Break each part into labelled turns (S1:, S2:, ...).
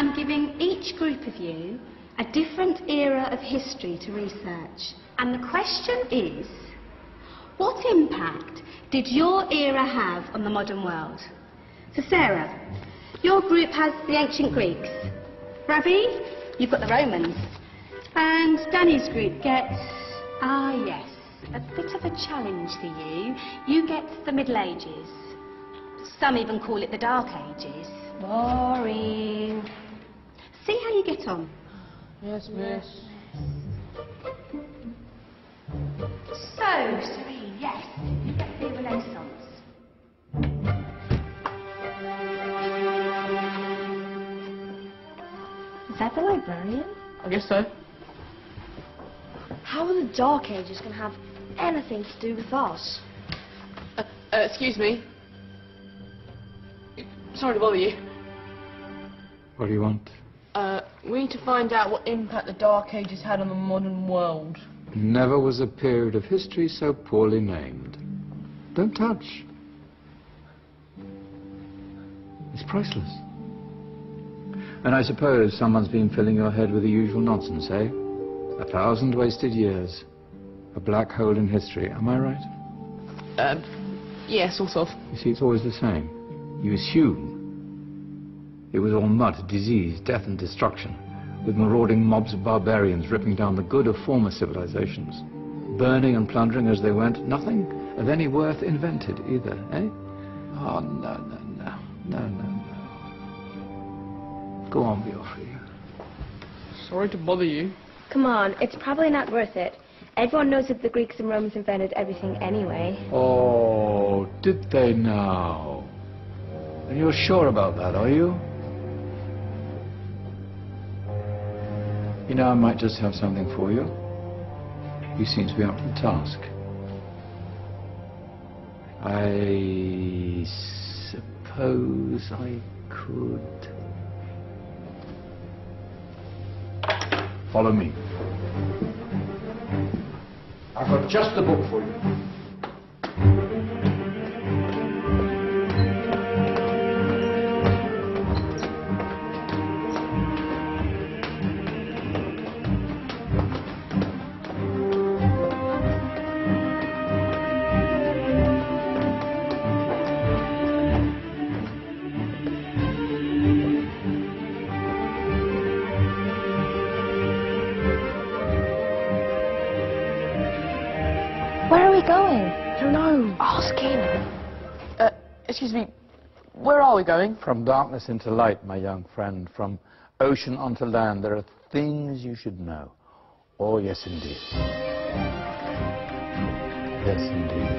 S1: I'm giving each group of you a different era of history to research. And the question is, what impact did your era have on the modern world? So Sarah, your group has the ancient Greeks. Ravi, you've got the Romans. And Danny's group gets, yes, a bit of a challenge for you. You get the Middle Ages. Some even call it the Dark Ages. Boring. See how you get on.
S2: Yes, miss.
S1: So, Serene, yes, you get the Renaissance.
S3: Is that the librarian?
S2: I guess so.
S3: How are the Dark Ages going to have anything to do with us?
S2: Excuse me. Sorry to bother you.
S4: What do you want?
S2: We need to find out what impact the Dark Ages had on the modern world.
S4: Never was a period of history so poorly named. Don't touch. It's priceless. And I suppose someone's been filling your head with the usual nonsense, eh? 1,000 wasted years. A black hole in history, am I right?
S2: Yeah, sort of.
S4: You see, it's always the same. You assume it was all mud, disease, death and destruction, with marauding mobs of barbarians ripping down the good of former civilizations, burning and plundering as they went, nothing of any worth invented either, eh? Oh, no, no, no, no, no, no. Go on, be off with you.
S2: Sorry to bother you.
S3: Come on, it's probably not worth it. Everyone knows that the Greeks and Romans invented everything anyway.
S4: Oh, did they now? And you're sure about that, are you? You know, I might just have something for you. You seem to be up to the task. I suppose I could... Follow me. I've got just the book for you.
S3: Where are we going? I don't know. Ask him.
S2: Excuse me. Where are we going?
S4: From darkness into light, my young friend. From ocean onto land. There are things you should know. Oh, yes, indeed. Yes, indeed.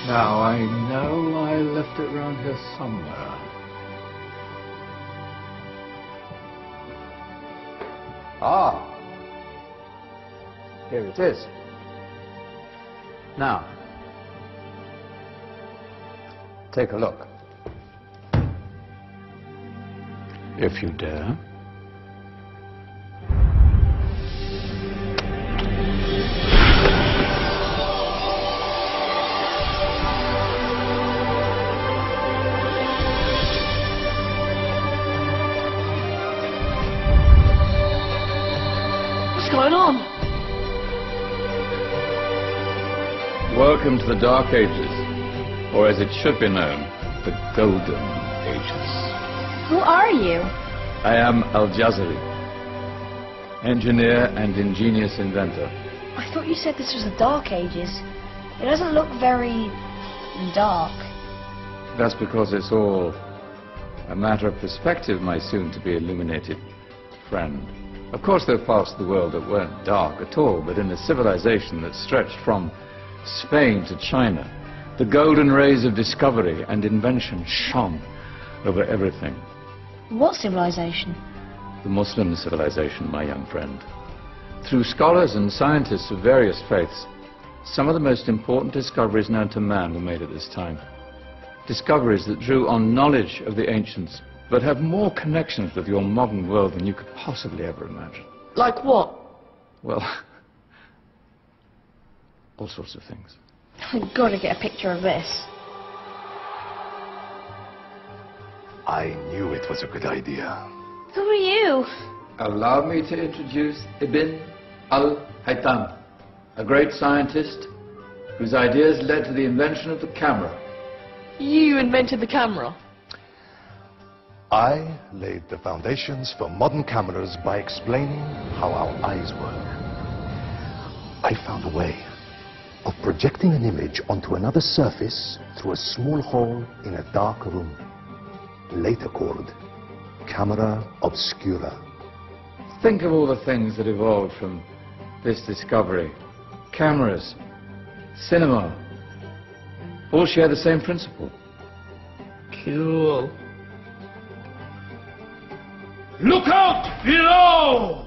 S4: Now, I know I left it around here somewhere. Ah, here it is. Now, take a look. If you dare.
S2: What's going on?
S4: Welcome to the Dark Ages, or as it should be known, the Golden Ages.
S3: Who are you?
S4: I am Al-Jazari, engineer and ingenious inventor.
S3: I thought you said this was the Dark Ages. It doesn't look very dark.
S4: That's because it's all a matter of perspective, my soon-to-be illuminated friend. Of course, there are parts of the world that weren't dark at all, but in a civilization that stretched from Spain to China, the golden rays of discovery and invention shone over everything.
S3: What civilization?
S4: The Muslim civilization, my young friend. Through scholars and scientists of various faiths, some of the most important discoveries known to man were made at this time. Discoveries that drew on knowledge of the ancients, but have more connections with your modern world than you could possibly ever imagine.
S2: Like what?
S4: Well, all sorts of things.
S3: We've got to get a picture of this.
S5: I knew it was a good idea.
S3: Who are you?
S4: Allow me to introduce Ibn al-Haytham, a great scientist whose ideas led to the invention of the camera.
S2: You invented the camera?
S5: I laid the foundations for modern cameras by explaining how our eyes work. I found a way of projecting an image onto another surface through a small hole in a dark room, later called camera obscura.
S4: Think of all the things that evolved from this discovery. Cameras, cinema, all share the same principle.
S2: Cool.
S6: Look out below!